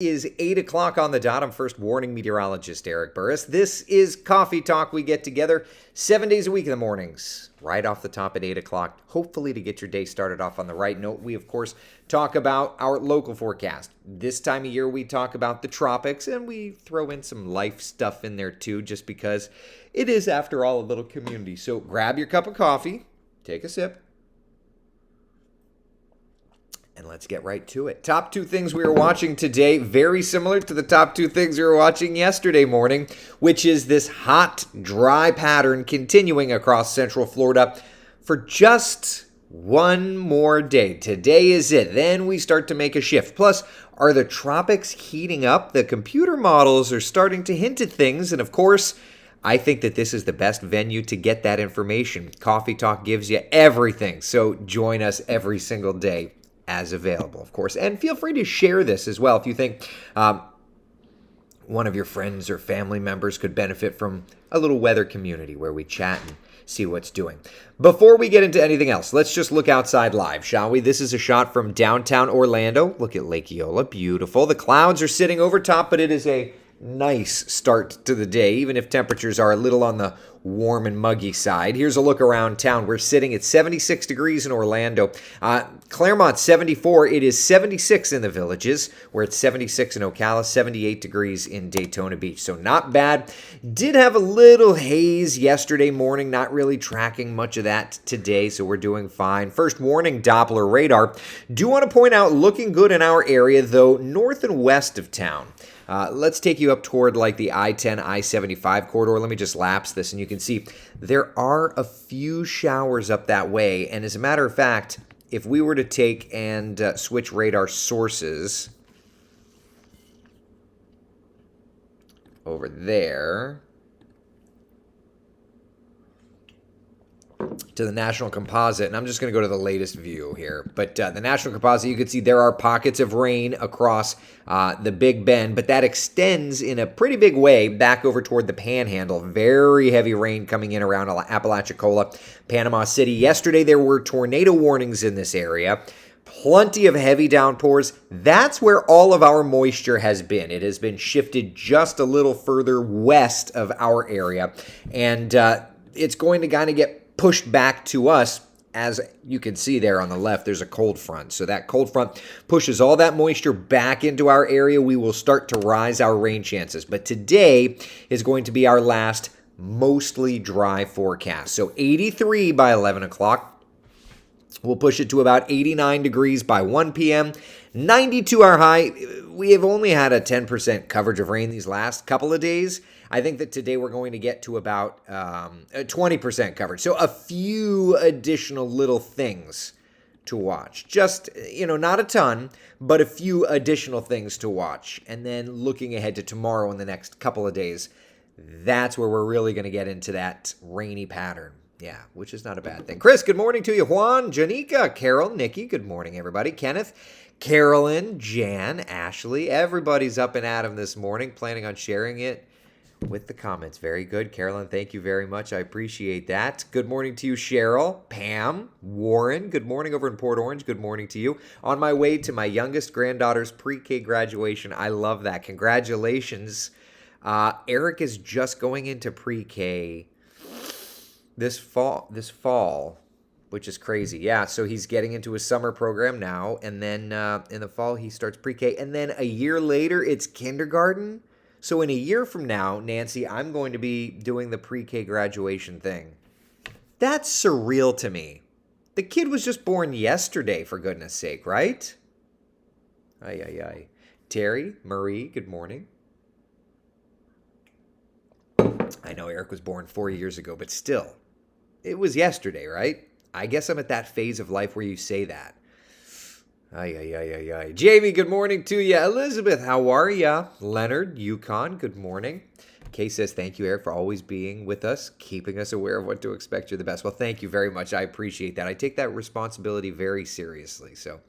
Is 8 o'clock on the dot. I'm first warning meteorologist Eric Burris. This is Coffee Talk. We get together 7 days a week in the mornings, right off the top at 8 o'clock, hopefully to get your day started off on the right note. We, of course, talk about our local forecast. This time of year, we talk about the tropics, and we throw in some life stuff in there too, just because it is, after all, a little community. So grab your cup of coffee, take a sip, and let's get right to it. Top two things we were watching today, very similar to the top two things we were watching yesterday morning, which is this hot, dry pattern continuing across Central Florida for just one more day. Today is it. Then we start to make a shift. Plus, are the tropics heating up? The computer models are starting to hint at things, and of course, I think that this is the best venue to get that information. Coffee Talk gives you everything, so join us every single day as available, of course. And feel free to share this as well if you think one of your friends or family members could benefit from a little weather community where we chat and see what's doing. Before we get into anything else, let's just look outside live, shall we? This is a shot from downtown Orlando. Look at Lake Eola, beautiful. The clouds are sitting over top, but it is a nice start to the day, even if temperatures are a little on the warm and muggy side. Here's a look around town. We're sitting at 76 degrees in Orlando. Claremont, 74. It is 76 in the Villages. We're at 76 in Ocala, 78 degrees in Daytona Beach. So not bad. Did have a little haze yesterday morning. Not really tracking much of that today, so we're doing fine. First warning, Doppler Radar. Do want to point out, looking good in our area, though, north and west of town. Let's take you up toward like the I-10, I-75 corridor. Let me just lapse this, and you can see there are a few showers up that way. And as a matter of fact, if we were to take and switch radar sources over there to the National Composite, and I'm just going to go to the latest view here, but the National Composite, you can see there are pockets of rain across the Big Bend, but that extends in a pretty big way back over toward the Panhandle. Very heavy rain coming in around Apalachicola, Panama City. Yesterday, there were tornado warnings in this area. Plenty of heavy downpours. That's where all of our moisture has been. It has been shifted just a little further west of our area, and it's going to kind of get pushed back to us. As you can see there on the left, there's a cold front. So that cold front pushes all that moisture back into our area. We will start to rise our rain chances. But today is going to be our last mostly dry forecast. So 83 by 11 o'clock. We'll push it to about 89 degrees by 1 p.m. 92 our high. We have only had a 10% coverage of rain these last couple of days. I think that today we're going to get to about 20% coverage. So a few additional little things to watch. Just, not a ton, but a few additional things to watch. And then looking ahead to tomorrow and the next couple of days, that's where we're really going to get into that rainy pattern. Yeah, which is not a bad thing. Chris, good morning to you. Juan, Janika, Carol, Nikki, good morning, everybody. Kenneth, Carolyn, Jan, Ashley, everybody's up and at 'em this morning, planning on sharing it with the comments. Very good, Carolyn. Thank you very much. I appreciate that. Good morning to you, Cheryl, Pam, Warren. Good morning over in Port Orange. Good morning to you. On my way to my youngest granddaughter's pre-K graduation. I love that. Congratulations. Eric is just going into pre-K this fall, which is crazy. Yeah, so he's getting into his summer program now, and then in the fall he starts pre-K, and then a year later it's kindergarten. So in a year from now, Nancy, I'm going to be doing the pre-K graduation thing. That's surreal to me. The kid was just born yesterday, for goodness sake, right? Ay, ay, ay. Terry, Marie, good morning. I know Eric was born 4 years ago, but still, it was yesterday, right? I guess I'm at that phase of life where you say that. Ay, ay, ay, ay, ay. Jamie, good morning to you. Elizabeth, how are ya? Leonard, Yukon, good morning. Kay says, thank you, Eric, for always being with us, keeping us aware of what to expect. You're the best. Well, thank you very much. I appreciate that. I take that responsibility very seriously. So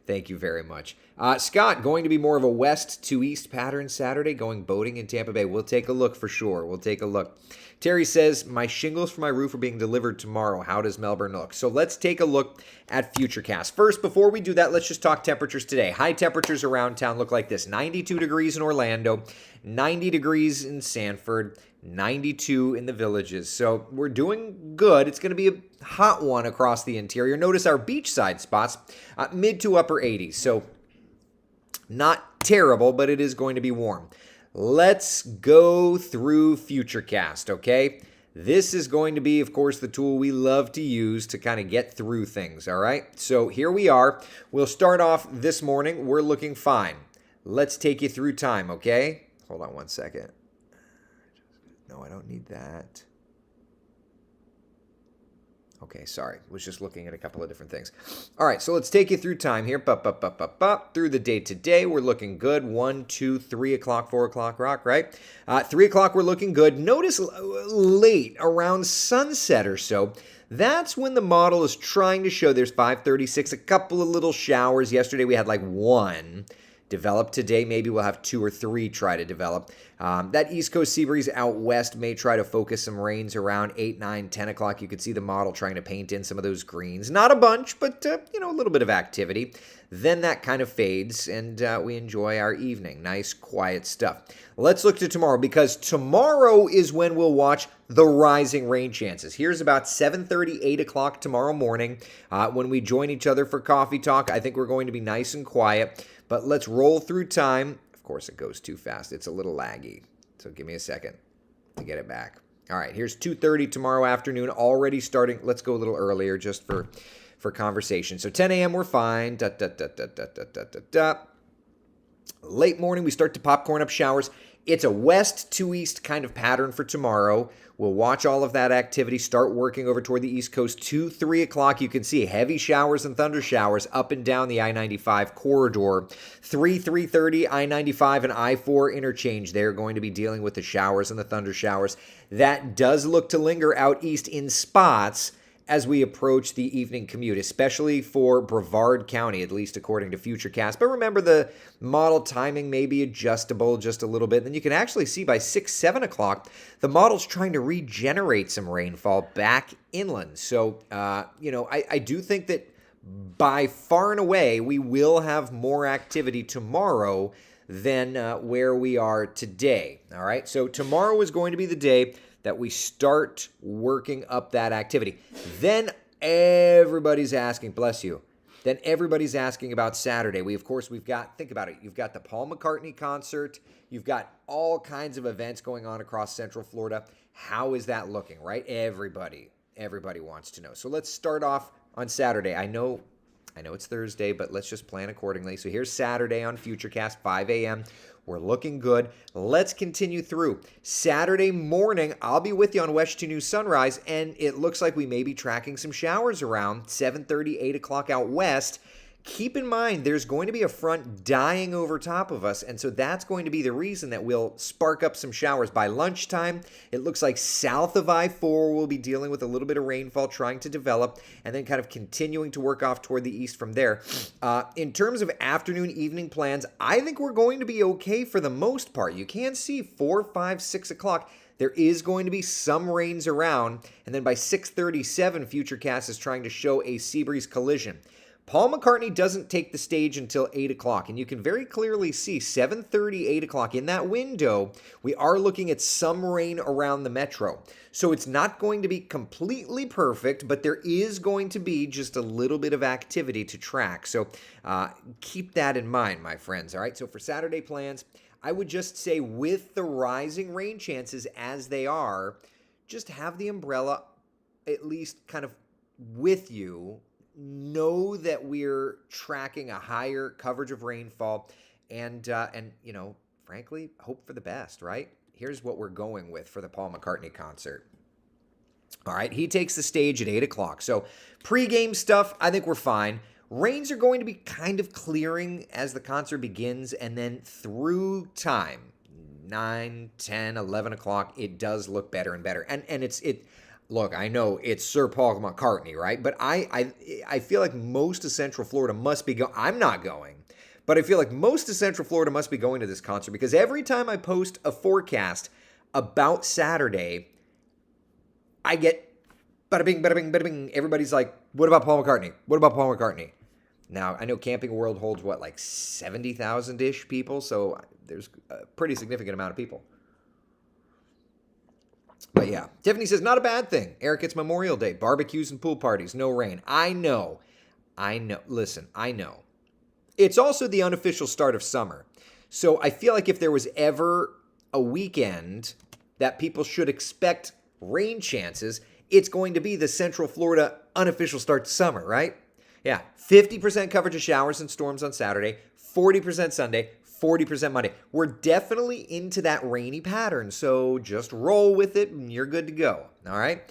Thank you very much. Scott, going to be more of a west to east pattern Saturday, going boating in Tampa Bay. We'll take a look for sure. We'll take a look. Terry says, my shingles for my roof are being delivered tomorrow. How does Melbourne look? So let's take a look at Futurecast. First, before we do that, let's just talk temperatures today. High temperatures around town look like this. 92 degrees in Orlando, 90 degrees in Sanford, 92 in the Villages. So we're doing good. It's going to be a hot one across the interior. Notice our beachside spots, mid to upper 80s. So not terrible, but it is going to be warm. Let's go through Futurecast, okay? This is going to be, of course, the tool we love to use to kind of get through things, all right? So here we are. We'll start off this morning. We're looking fine. Let's take you through time, okay? Hold on one second. No, I don't need that. Okay, sorry. Was just looking at a couple of different things. All right, so let's take you through time here. Through the day today, we're looking good. 1, 2, 3 o'clock, 4 o'clock rock, right? 3 o'clock, we're looking good. Notice late, around sunset or so, that's when the model is trying to show there's 5:36, a couple of little showers. Yesterday, we had like one develop. Today, maybe we'll have 2 or 3 try to develop. That East Coast sea breeze out west may try to focus some rains around 8, 9, 10 o'clock. You could see the model trying to paint in some of those greens. Not a bunch, but, a little bit of activity. Then that kind of fades, and we enjoy our evening. Nice, quiet stuff. Let's look to tomorrow, because tomorrow is when we'll watch the rising rain chances. Here's about 7:30, 8 o'clock tomorrow morning when we join each other for coffee talk. I think we're going to be nice and quiet, but let's roll through time. Of course, it goes too fast. It's a little laggy. So give me a second to get it back. All right, here's 2:30 tomorrow afternoon, already starting. Let's go a little earlier just for conversation. So 10 a.m. we're fine. Late morning, we start to popcorn up showers. It's a west to east kind of pattern for tomorrow. We'll watch all of that activity start working over toward the East Coast. 2, 3 o'clock, you can see heavy showers and thunder showers up and down the I-95 corridor. 3:30, I-95 and I-4 interchange. They're going to be dealing with the showers and the thunder showers. That does look to linger out east in spots as we approach the evening commute, especially for Brevard County, at least according to Futurecast. But remember, the model timing may be adjustable just a little bit. And then you can actually see by 6, 7 o'clock, the model's trying to regenerate some rainfall back inland. So, I do think that by far and away, we will have more activity tomorrow than where we are today. All right, so tomorrow is going to be the day that we start working up that activity. Then everybody's asking, bless you, then everybody's asking about Saturday. We've got, think about it, you've got the Paul McCartney concert, you've got all kinds of events going on across Central Florida. How is that looking, right? Everybody wants to know. So let's start off on Saturday. I know it's Thursday, but let's just plan accordingly. So here's Saturday on Futurecast, 5 a.m. We're looking good. Let's continue through. Saturday morning, I'll be with you on West 2 New Sunrise, and it looks like we may be tracking some showers around 7:30, 8 o'clock out west. Keep in mind, there's going to be a front dying over top of us, and so that's going to be the reason that we'll spark up some showers by lunchtime. It looks like south of I-4 we'll be dealing with a little bit of rainfall trying to develop, and then kind of continuing to work off toward the east from there. In terms of afternoon, evening plans, I think we're going to be okay for the most part. You can see 4, 5, 6 o'clock. There is going to be some rains around, and then by 6:37, Futurecast is trying to show a sea breeze collision. Paul McCartney doesn't take the stage until 8 o'clock, and you can very clearly see 7:30, 8 o'clock. In that window, we are looking at some rain around the metro. So it's not going to be completely perfect, but there is going to be just a little bit of activity to track. So keep that in mind, my friends. All right, so for Saturday plans, I would just say with the rising rain chances as they are, just have the umbrella at least kind of with you. Know that we're tracking a higher coverage of rainfall and frankly, hope for the best, right? Here's what we're going with for the Paul McCartney concert. All right, he takes the stage at 8 o'clock. So pregame stuff, I think we're fine. Rains are going to be kind of clearing as the concert begins, and then through time, 9, 10, 11 o'clock, it does look better and better. And look, I know it's Sir Paul McCartney, right? But I feel like most of Central Florida must be going. I'm not going, but I feel like most of Central Florida must be going to this concert because every time I post a forecast about Saturday, I get bada bing, bada bing, bada bing. Everybody's like, what about Paul McCartney? What about Paul McCartney? Now, I know Camping World holds, what, like 70,000-ish people? So there's a pretty significant amount of people. But yeah, Tiffany says, not a bad thing. Eric, it's Memorial Day. Barbecues and pool parties. No rain. I know. Listen, I know. It's also the unofficial start of summer. So I feel like if there was ever a weekend that people should expect rain chances, it's going to be the Central Florida unofficial start to summer, right? Yeah, 50% coverage of showers and storms on Saturday, 40% Sunday, 40% Monday. We're definitely into that rainy pattern, so just roll with it and you're good to go, all right?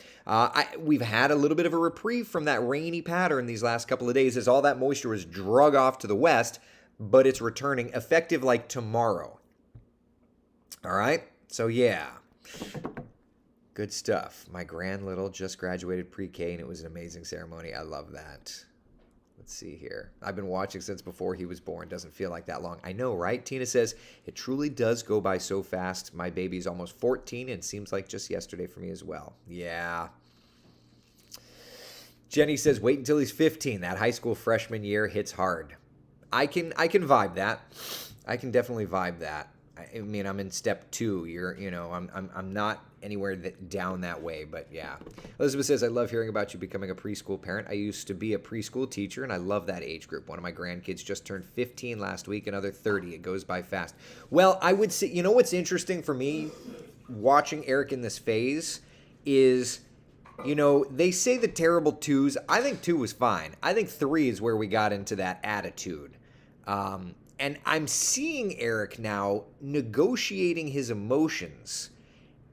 We've had a little bit of a reprieve from that rainy pattern these last couple of days as all that moisture was drug off to the west, but it's returning effective like tomorrow. All right? So yeah, good stuff. My grand little just graduated pre-K and it was an amazing ceremony. I love that. Let's see here. I've been watching since before he was born. Doesn't feel like that long. I know, right? Tina says, it truly does go by so fast. My baby's almost 14 and seems like just yesterday for me as well. Yeah. Jenny says, wait until he's 15. That high school freshman year hits hard. I can vibe that. I can definitely vibe that. I mean, I'm in step 2. I'm not anywhere down that way, but yeah. Elizabeth says, I love hearing about you becoming a preschool parent. I used to be a preschool teacher, and I love that age group. One of my grandkids just turned 15 last week, another 30. It goes by fast. Well, I would say, you know what's interesting for me watching Eric in this phase is, they say the terrible 2s. I think 2 was fine. I think 3 is where we got into that attitude. And I'm seeing Eric now negotiating his emotions.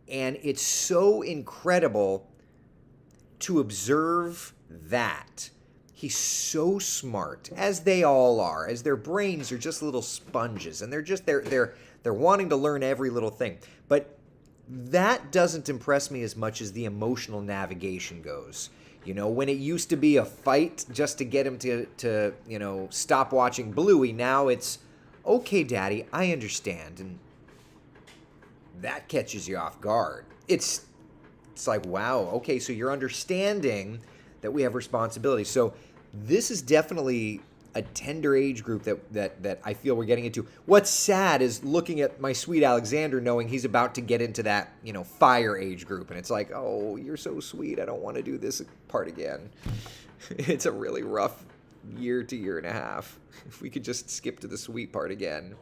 And it's so incredible to observe that. He's so smart, as they all are, as their brains are just little sponges. And they're wanting to learn every little thing. But that doesn't impress me as much as the emotional navigation goes. When it used to be a fight just to get him to stop watching Bluey, now it's, okay, Daddy, I understand. And that catches you off guard. It's like, wow, okay, so you're understanding that we have responsibility. So this is definitely a tender age group that I feel we're getting into. What's sad is looking at my sweet Alexander knowing he's about to get into that, fire age group. And it's like, oh, you're so sweet. I don't want to do this part again. It's a really rough year to year and a half. If we could just skip to the sweet part again.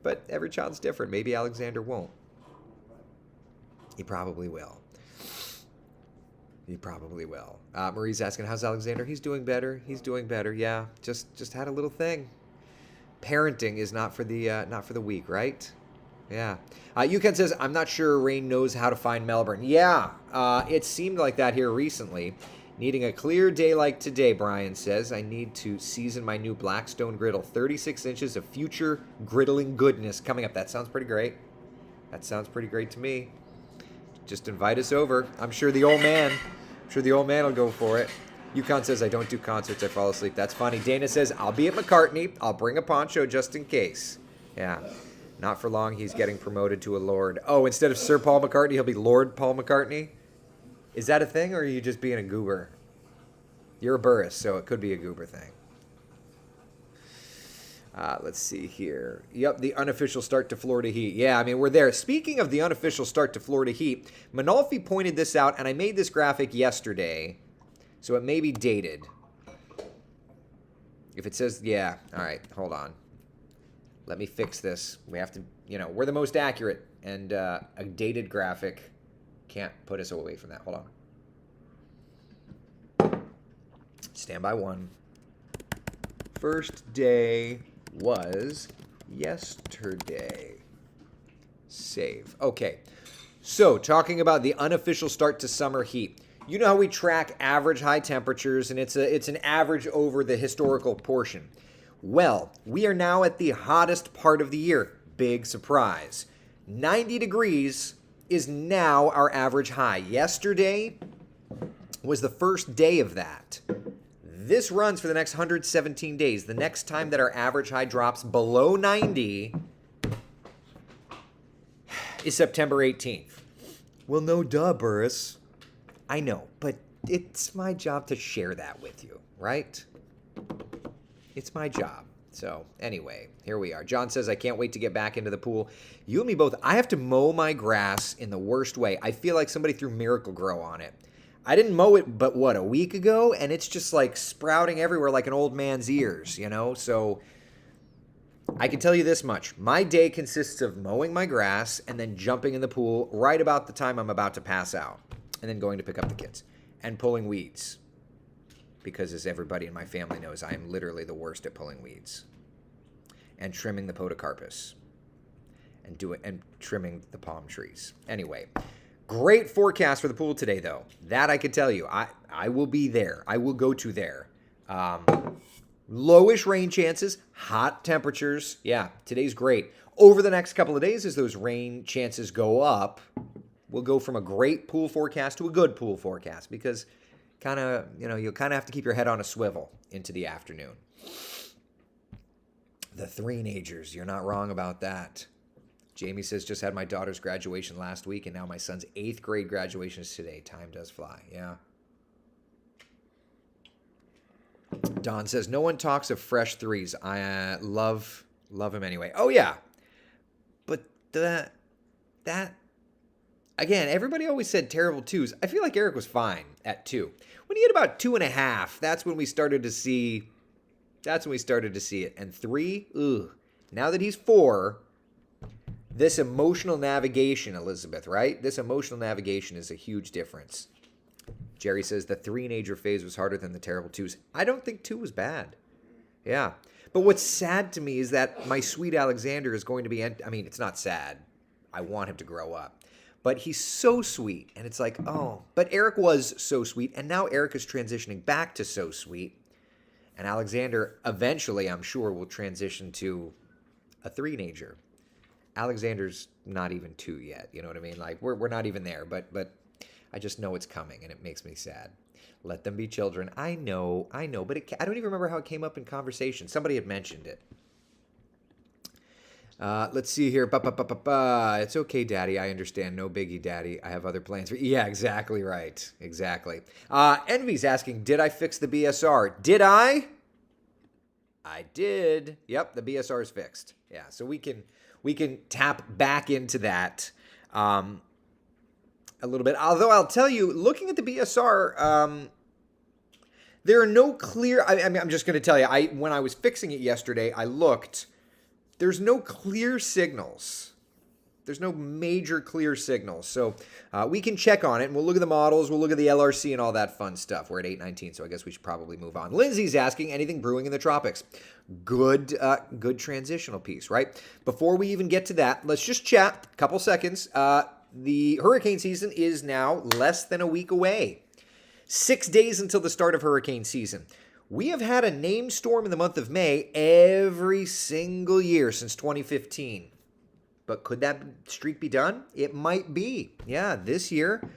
But every child's different. Maybe Alexander won't. He probably will. He probably will. Marie's asking, how's Alexander? He's doing better. He's doing better. Yeah, just had a little thing. Parenting is not for the weak, right? Yeah. Yukon says, I'm not sure Rain knows how to find Melbourne. Yeah, it seemed like that here recently. Needing a clear day like today, Brian says. I need to season my new Blackstone griddle. 36 inches of future griddling goodness coming up. That sounds pretty great. That sounds pretty great to me. Just invite us over. I'm sure the old man will go for it. Yukon says, I don't do concerts. I fall asleep. That's funny. Dana says, I'll be at McCartney. I'll bring a poncho just in case. Yeah. Not for long. He's getting promoted to a lord. Oh, instead of Sir Paul McCartney, he'll be Lord Paul McCartney? Is that a thing, or are you just being a goober? You're a Burris, so it could be a goober thing. Let's see here. Yep, the unofficial start to Florida Heat. Yeah, I mean, we're there. Speaking of the unofficial start to Florida Heat, Manolfi pointed this out, and I made this graphic yesterday, so it may be dated. If it says, yeah, all right, hold on. Let me fix this. We have to, we're the most accurate, and a dated graphic can't put us away from that. Hold on. Stand by one. First day was yesterday. Save. Okay. So, talking about the unofficial start to summer heat. You know how we track average high temperatures, and it's an average over the historical portion. Well, we are now at the hottest part of the year. Big surprise. 90 degrees is now our average high. Yesterday was the first day of that. This runs for the next 117 days. The next time that our average high drops below 90 is September 18th. Well, no duh, Burris. I know, but it's my job to share that with you, right? It's my job. So anyway, here we are. John says, I can't wait to get back into the pool. You and me both. I have to mow my grass in the worst way. I feel like somebody threw Miracle Grow on it. I didn't mow it, but what, a week ago? And it's just like sprouting everywhere like an old man's ears, you know? So I can tell you this much. My day consists of mowing my grass and then jumping in the pool right about the time I'm about to pass out. And then going to pick up the kids and pulling weeds. Because as everybody in my family knows, I am literally the worst at pulling weeds. And trimming the podocarpus. And trimming the palm trees. Anyway, great forecast for the pool today, though. That I can tell you. I will be there. I will go to there. Lowish rain chances, hot temperatures. Yeah, today's great. Over the next couple of days, as those rain chances go up, we'll go from a great pool forecast to a good pool forecast because you'll kind of have to keep your head on a swivel into the afternoon. The three-nagers, you're not wrong about that. Jamie says, just had my daughter's graduation last week, and now my son's 8th grade graduation is today. Time does fly. Yeah. Don says, no one talks of fresh threes. I love him anyway. Oh, yeah. But that again, everybody always said terrible twos. I feel like Eric was fine at 2. When he hit about 2.5, that's when we started to see it. And 3, ugh. Now that he's 4, this emotional navigation, Elizabeth, right? This emotional navigation is a huge difference. Jerry says the three-nager phase was harder than the terrible twos. I don't think 2 was bad. Yeah. But what's sad to me is that my sweet Alexander is going to be, it's not sad. I want him to grow up. But he's so sweet. And it's like, oh. But Eric was so sweet. And now Eric is transitioning back to so sweet. And Alexander eventually, I'm sure, will transition to a three-nager. Alexander's not even 2 yet. You know what I mean? Like, we're not even there. But I just know it's coming, and it makes me sad. Let them be children. I know. But I don't even remember how it came up in conversation. Somebody had mentioned it. Let's see here. It's okay, Daddy. I understand. No biggie, Daddy. I have other plans for you. Yeah, exactly right. Exactly. Envy's asking, did I fix the BSR? Did I? I did. Yep, the BSR is fixed. Yeah, so we can tap back into that a little bit. Although I'll tell you, looking at the BSR, there are no clear. I'm just going to tell you. When I was fixing it yesterday, I looked. There's no clear signals. There's no major clear signals. So we can check on it, and we'll look at the models. We'll look at the LRC and all that fun stuff. We're at 8:19, so I guess we should probably move on. Lindsay's asking, anything brewing in the tropics? Good transitional piece, right? Before we even get to that, let's just chat a couple seconds. The hurricane season is now less than a week away. 6 days until the start of hurricane season. We have had a named storm in the month of May every single year since 2015. But could that streak be done? It might be. Yeah, this year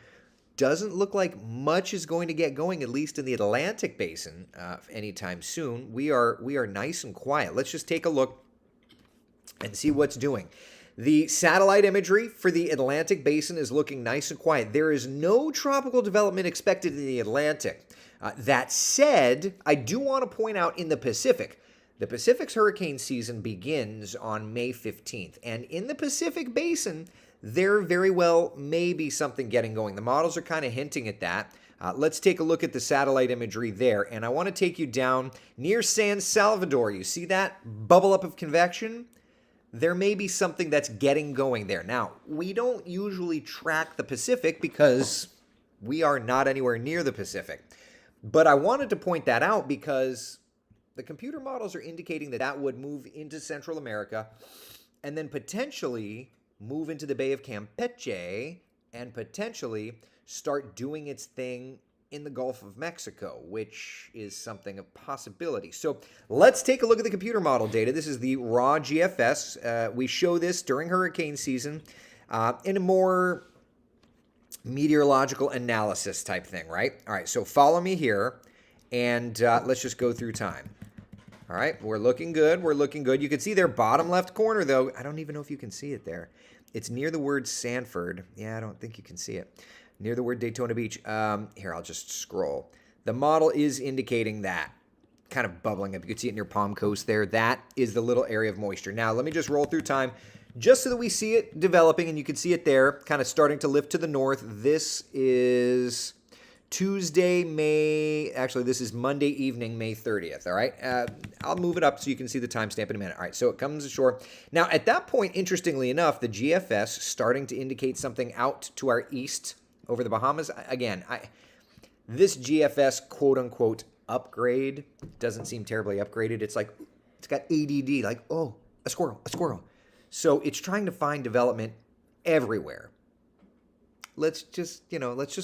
doesn't look like much is going to get going, at least in the Atlantic Basin, anytime soon. We are nice and quiet. Let's just take a look and see what's doing. The satellite imagery for the Atlantic Basin is looking nice and quiet. There is no tropical development expected in the Atlantic. That said, I do want to point out in the Pacific, the Pacific's hurricane season begins on May 15th. And in the Pacific Basin, there very well may be something getting going. The models are kind of hinting at that. Let's take a look at the satellite imagery there. And I want to take you down near San Salvador. You see that bubble up of convection? There may be something that's getting going there. Now, we don't usually track the Pacific because we are not anywhere near the Pacific. But I wanted to point that out because the computer models are indicating that that would move into Central America and then potentially move into the Bay of Campeche and potentially start doing its thing in the Gulf of Mexico, which is something of possibility. So let's take a look at the computer model data. This is the raw GFS. We show this during hurricane season in a more meteorological analysis type thing, right? All right, so follow me here, and let's just go through time. All right, we're looking good. We're looking good. You can see their bottom left corner, though. I don't even know if you can see it there. It's near the word Sanford. Yeah, I don't think you can see it. Near the word Daytona Beach. Here, I'll just scroll. The model is indicating that. Kind of bubbling up. You can see it in your palm coast there. That is the little area of moisture. Now, let me just roll through time just so that we see it developing, and you can see it there, kind of starting to lift to the north. This is Tuesday, this is Monday evening, May 30th, all right? I'll move it up so you can see the timestamp in a minute. All right, so it comes ashore. Now, at that point, interestingly enough, the GFS starting to indicate something out to our east over the Bahamas. Again, this GFS quote-unquote upgrade doesn't seem terribly upgraded. It's like, it's got ADD, like, oh, a squirrel, a squirrel. So it's trying to find development everywhere. Let's just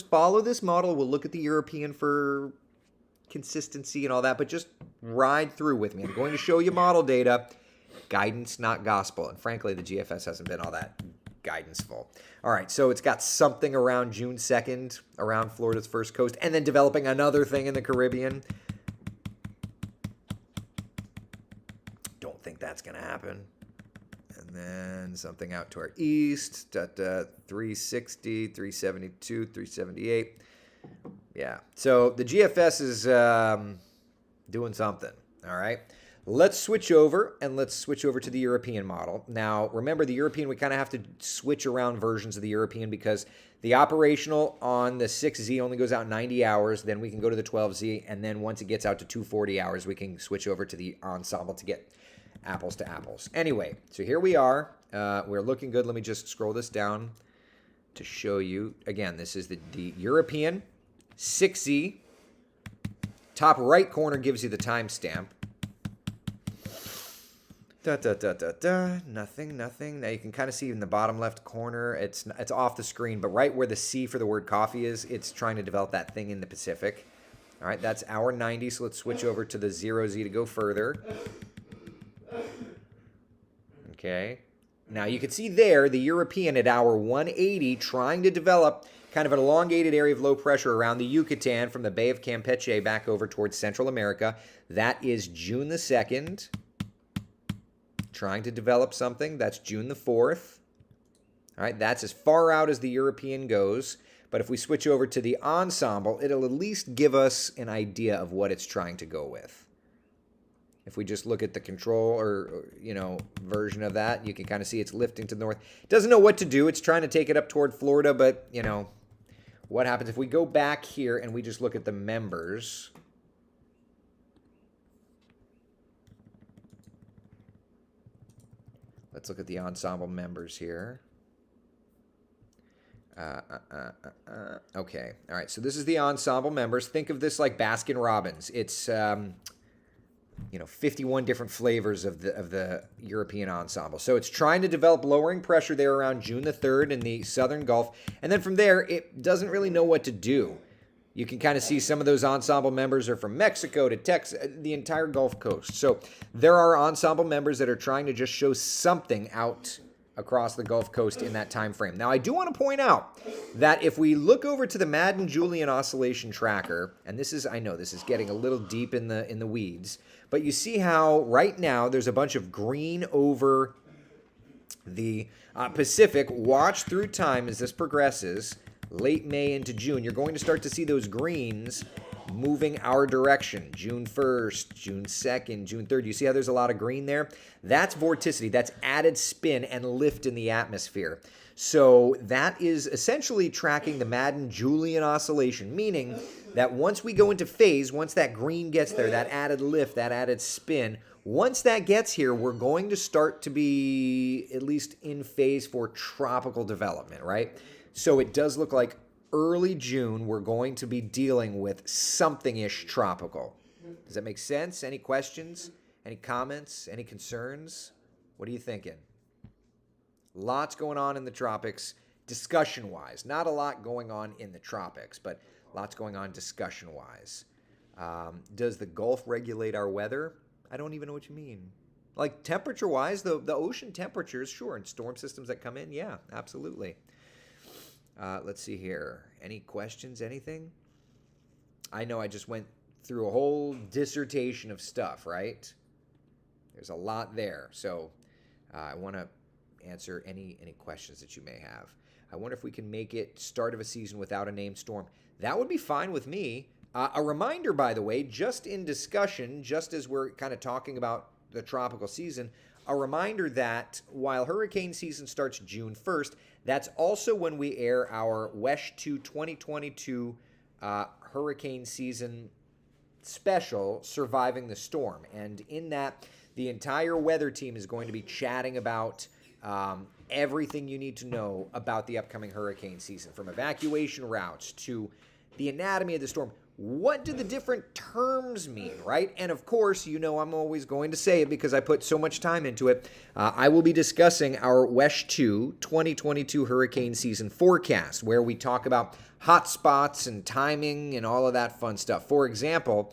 follow this model. We'll look at the European for consistency and all that, but just ride through with me. I'm going to show you model data, guidance, not gospel. And frankly, the GFS hasn't been all that guidanceful. All right, so it's got something around June 2nd, around Florida's first coast, and then developing another thing in the Caribbean. Don't think that's going to happen. And then something out to our east, 360, 372, 378. Yeah, so the GFS is doing something, all right? Let's switch over, and let's switch over to the European model. Now, remember, the European, we kind of have to switch around versions of the European because the operational on the 6Z only goes out 90 hours. Then we can go to the 12Z, and then once it gets out to 240 hours, we can switch over to the ensemble to get apples to apples. Anyway, so here we are. We're looking good. Let me just scroll this down to show you. Again, this is the European 6Z. Top right corner gives you the timestamp. Nothing. Now you can kind of see in the bottom left corner, it's off the screen, but right where the C for the word coffee is, it's trying to develop that thing in the Pacific. All right, that's hour 90, so let's switch over to the 0Z to go further. Okay. Now you can see there the European at hour 180 trying to develop kind of an elongated area of low pressure around the Yucatan from the Bay of Campeche back over towards Central America. That is June the 2nd. Trying to develop something. That's June the 4th. All right, that's as far out as the European goes. But if we switch over to the ensemble, it'll at least give us an idea of what it's trying to go with. If we just look at the control or version of that, you can kind of see it's lifting to the north. It doesn't know what to do. It's trying to take it up toward Florida, but, what happens if we go back here and we just look at the members? Let's look at the ensemble members here. Okay. All right. So this is the ensemble members. Think of this like Baskin Robbins. It's 51 different flavors of the European ensemble. So it's trying to develop lowering pressure there around June the 3rd in the Southern Gulf. And then from there, it doesn't really know what to do. You can kind of see some of those ensemble members are from Mexico to Texas, the entire Gulf Coast. So there are ensemble members that are trying to just show something out across the Gulf Coast in that time frame. Now, I do want to point out that if we look over to the Madden Julian oscillation tracker, and I know this is getting a little deep in the weeds, but you see how right now there's a bunch of green over the Pacific. Watch through time as this progresses. Late May into June, you're going to start to see those greens moving our direction. June 1st, June 2nd, June 3rd. You see how there's a lot of green there? That's vorticity. That's added spin and lift in the atmosphere. So that is essentially tracking the Madden Julian oscillation, meaning that once we go into phase, once that green gets there, that added lift, that added spin, once that gets here, we're going to start to be at least in phase for tropical development, right? So it does look like early June, we're going to be dealing with something-ish tropical. Does that make sense? Any questions? Any comments? Any concerns? What are you thinking? Lots going on in the tropics, discussion-wise. Not a lot going on in the tropics, but lots going on discussion-wise. Does the Gulf regulate our weather? I don't even know what you mean. Like temperature-wise, the ocean temperatures, sure, and storm systems that come in, yeah, absolutely. Let's see here. Any questions, anything? I know I just went through a whole dissertation of stuff, right? There's a lot there. So I want to answer any questions that you may have. I wonder if we can make it start of a season without a named storm. That would be fine with me. A reminder, by the way, just in discussion, just as we're kind of talking about the tropical season, a reminder that while hurricane season starts June 1st, that's also when we air our WESH 2 2022 hurricane season special, Surviving the Storm. And in that, the entire weather team is going to be chatting about everything you need to know about the upcoming hurricane season, from evacuation routes to the anatomy of the storm. What do the different terms mean, right? And of course, you know I'm always going to say it because I put so much time into it. I will be discussing our WESH 2 2022 hurricane season forecast, where we talk about hot spots and timing and all of that fun stuff. For example,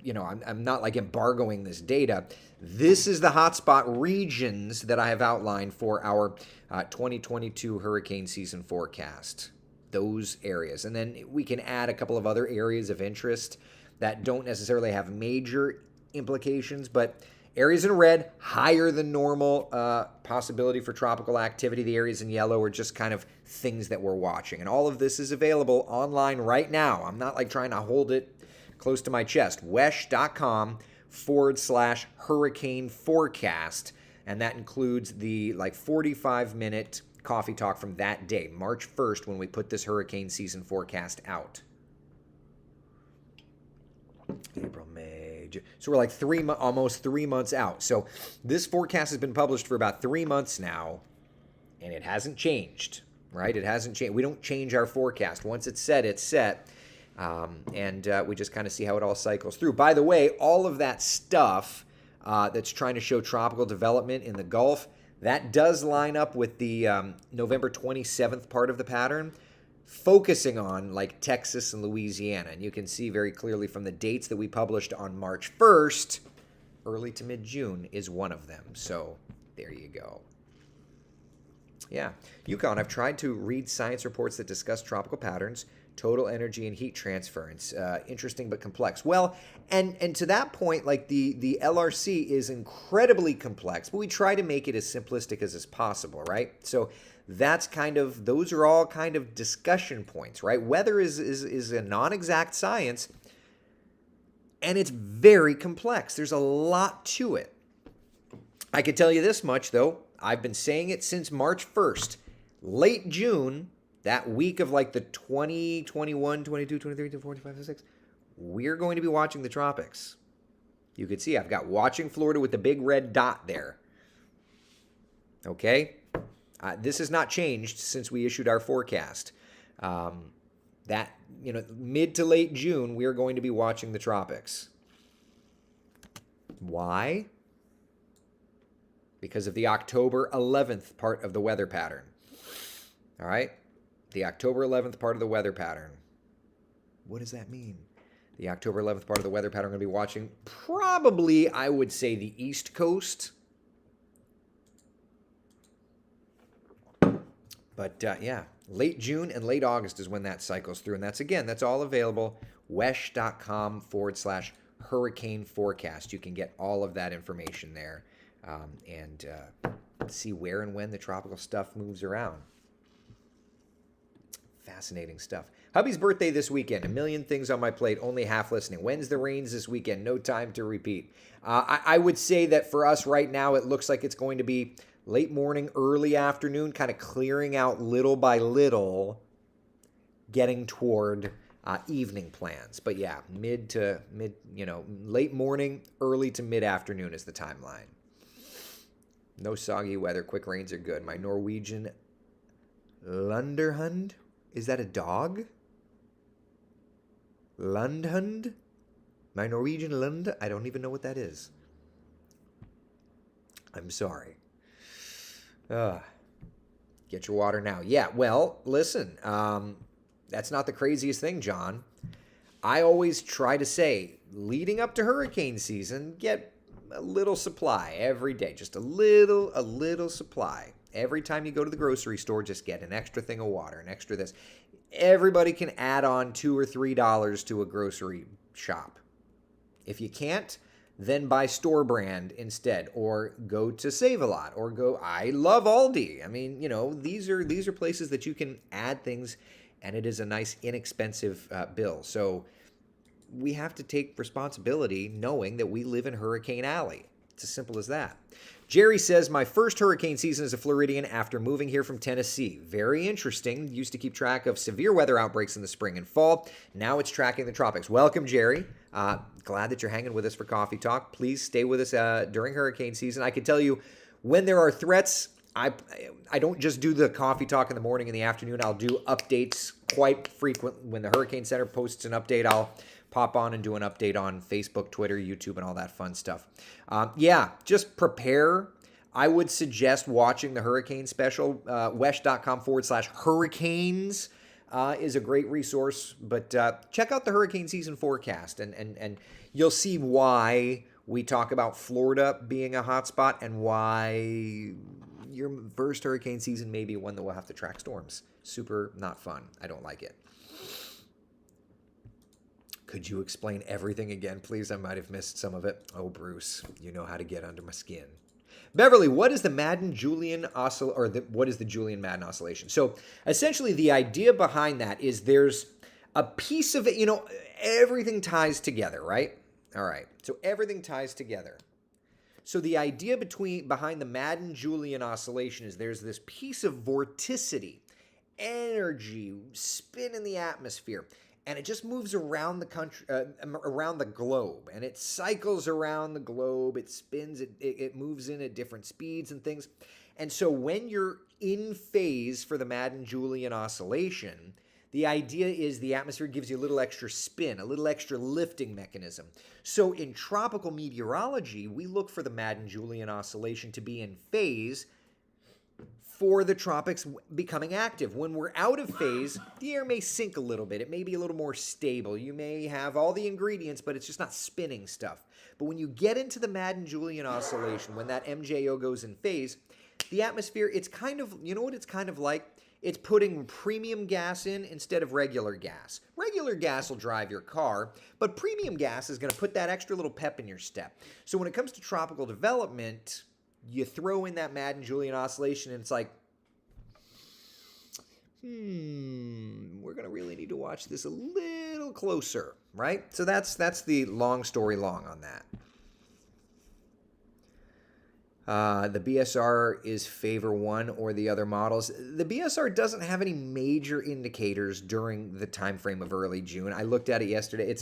you know, I'm not like embargoing this data. This is the hotspot regions that I have outlined for our 2022 hurricane season forecast. Those areas. And then we can add a couple of other areas of interest that don't necessarily have major implications, but areas in red, higher than normal possibility for tropical activity. The areas in yellow are just kind of things that we're watching. And all of this is available online right now. I'm not like trying to hold it close to my chest. wesh.com/hurricane forecast. And that includes the like 45-minute coffee talk from that day, March 1st, when we put this hurricane season forecast out. April, May, June. So we're like almost 3 months out. So this forecast has been published for about 3 months now, and it hasn't changed, right? It hasn't changed. We don't change our forecast. Once it's set, it's set. And we just kind of see how it all cycles through. By the way, all of that stuff that's trying to show tropical development in the Gulf, that does line up with the November 27th part of the pattern, focusing on like Texas and Louisiana. And you can see very clearly from the dates that we published on March 1st, early to mid-June is one of them. So there you go. Yeah. Yukon, I've tried to read science reports that discuss tropical patterns, total energy and heat transference. Interesting but complex. Well, and to that point, like the LRC is incredibly complex, but we try to make it as simplistic as is possible, right? So that's kind of, those are all kind of discussion points, right? Weather is a non-exact science, and it's very complex. There's a lot to it. I can tell you this much, though. I've been saying it since March 1st. Late June, that week of like the 20, 21, 22, 23, 24, 25, 26, we're going to be watching the tropics. You can see I've got watching Florida with the big red dot there. Okay? This has not changed since we issued our forecast. That, you know, mid to late June, we're going to be watching the tropics. Why? Because of the October 11th part of the weather pattern. All right? The October 11th part of the weather pattern. What does that mean? The October 11th part of the weather pattern I'm going to be watching probably, I would say, the East Coast. But yeah, late June and late August is when that cycles through. And that's all available. wesh.com/hurricane forecast. You can get all of that information there and see where and when the tropical stuff moves around. Fascinating stuff. Hubby's birthday this weekend. A million things on my plate, only half listening. When's the rains this weekend? No time to repeat. I would say that for us right now, it looks like it's going to be late morning, early afternoon, kind of clearing out little by little, getting toward evening plans. But yeah, late morning, early to mid-afternoon is the timeline. No soggy weather. Quick rains are good. My Norwegian Lunderhund. Is that a dog? Lundhund? My Norwegian Lund? I don't even know what that is. I'm sorry. Get your water now. Yeah, well, listen. That's not the craziest thing, John. I always try to say, leading up to hurricane season, get a little supply every day. Just a little supply. Every time you go to the grocery store, just get an extra thing of water, an extra this. Everybody can add on $2 or $3 to a grocery shop. If you can't, then buy store brand instead, or go to Save-A-Lot, or go, I love Aldi. I mean, these are places that you can add things, and it is a nice, inexpensive bill. So we have to take responsibility knowing that we live in Hurricane Alley. It's as simple as that. Jerry says, my first hurricane season as a Floridian after moving here from Tennessee. Very interesting. Used to keep track of severe weather outbreaks in the spring and fall. Now it's tracking the tropics. Welcome, Jerry. Glad that you're hanging with us for Coffee Talk. Please stay with us during hurricane season. I can tell you, when there are threats, I don't just do the Coffee Talk in the morning and the afternoon. I'll do updates quite frequent. When the Hurricane Center posts an update, I'll pop on and do an update on Facebook, Twitter, YouTube, and all that fun stuff. Just prepare. I would suggest watching the Hurricane Special. wesh.com/hurricanes is a great resource. But check out the hurricane season forecast, and you'll see why we talk about Florida being a hotspot and why your first hurricane season may be one that will have to track storms. Super not fun. I don't like it. Could you explain everything again, please? I might have missed some of it. Oh, Bruce, you know how to get under my skin. Beverly, what is the Madden Julian what is the Julian Madden oscillation? So essentially the idea behind that is there's a piece of it, everything ties together, right? All right. So everything ties together. So the idea behind the Madden Julian oscillation is there's this piece of vorticity, energy, spin in the atmosphere, and it just moves around the country, around the globe, and it cycles around the globe. It spins. It moves in at different speeds and things. And so when you're in phase for the Madden Julian oscillation, the idea is the atmosphere gives you a little extra spin, a little extra lifting mechanism. So in tropical meteorology, we look for the Madden Julian oscillation to be in phase for the tropics becoming active. When we're out of phase, the air may sink a little bit. It may be a little more stable. You may have all the ingredients, but it's just not spinning stuff. But when you get into the Madden Julian oscillation, when that MJO goes in phase, the atmosphere, it's kind of, you know what it's kind of like? It's putting premium gas in instead of regular gas. Regular gas will drive your car, but premium gas is going to put that extra little pep in your step. So when it comes to tropical development, you throw in that Madden Julian oscillation and it's like, we're going to really need to watch this a little closer, right? So that's the long story long on that. The BSR is favor one or the other models. The BSR doesn't have any major indicators during the time frame of early June. I looked at it yesterday.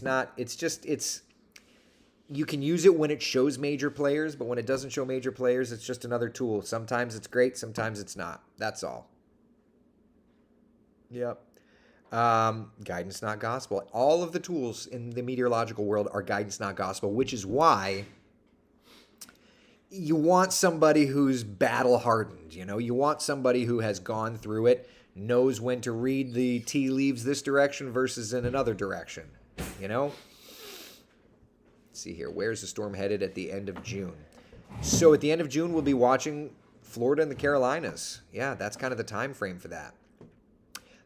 You can use it when it shows major players, but when it doesn't show major players, it's just another tool. Sometimes it's great, sometimes it's not. That's all. Yep. Guidance, not gospel. All of the tools in the meteorological world are guidance, not gospel, which is why you want somebody who's battle hardened. You want somebody who has gone through it, knows when to read the tea leaves this direction versus in another direction. Let's see here. Where's the storm headed at the end of June? So at the end of June, we'll be watching Florida and the Carolinas. Yeah, that's kind of the time frame for that.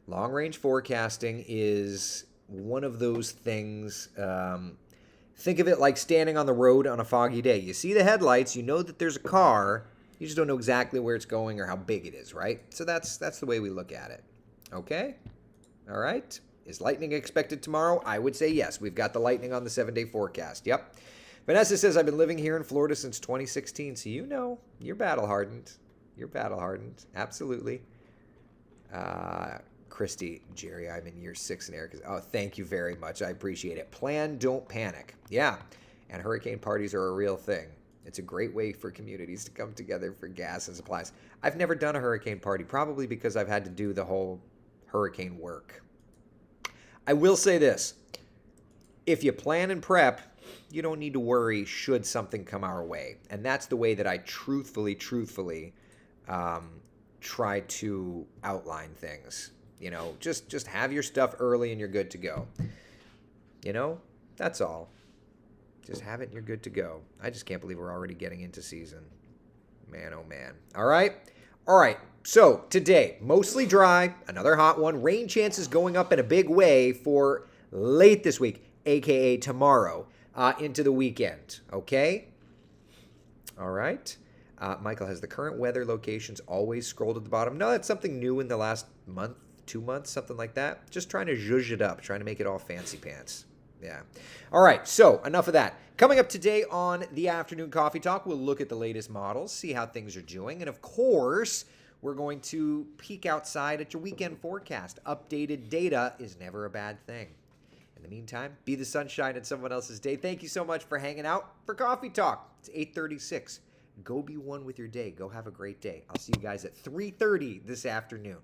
Long-range forecasting is one of those things. Think of it like standing on the road on a foggy day. You see the headlights, you know that there's a car, you just don't know exactly where it's going or how big it is, right? So that's the way we look at it. Okay? All right. Is lightning expected tomorrow? I would say yes. We've got the lightning on the 7-day forecast. Yep. Vanessa says, I've been living here in Florida since 2016, so you're battle-hardened. You're battle-hardened. Absolutely. Christy, Jerry, I'm in year 6 in Eric. Oh, thank you very much. I appreciate it. Plan, don't panic. Yeah, and hurricane parties are a real thing. It's a great way for communities to come together for gas and supplies. I've never done a hurricane party, probably because I've had to do the whole hurricane work. I will say this. If you plan and prep, you don't need to worry should something come our way. And that's the way that I truthfully try to outline things. Just have your stuff early and you're good to go. That's all. Just have it and you're good to go. I just can't believe we're already getting into season. Man, oh man. All right. All right, so today, mostly dry, another hot one. Rain chances going up in a big way for late this week, aka tomorrow, into the weekend. Okay? All right. Michael, has the current weather locations always scrolled at the bottom? No, that's something new in the last month, 2 months, something like that. Just trying to zhuzh it up, trying to make it all fancy pants. Yeah. All right, so enough of that. Coming up today on the Afternoon Coffee Talk, we'll look at the latest models, see how things are doing, and of course, we're going to peek outside at your weekend forecast. Updated data is never a bad thing. In the meantime, be the sunshine in someone else's day. Thank you so much for hanging out for Coffee Talk. It's 8:36. Go be one with your day. Go have a great day. I'll see you guys at 3:30 this afternoon.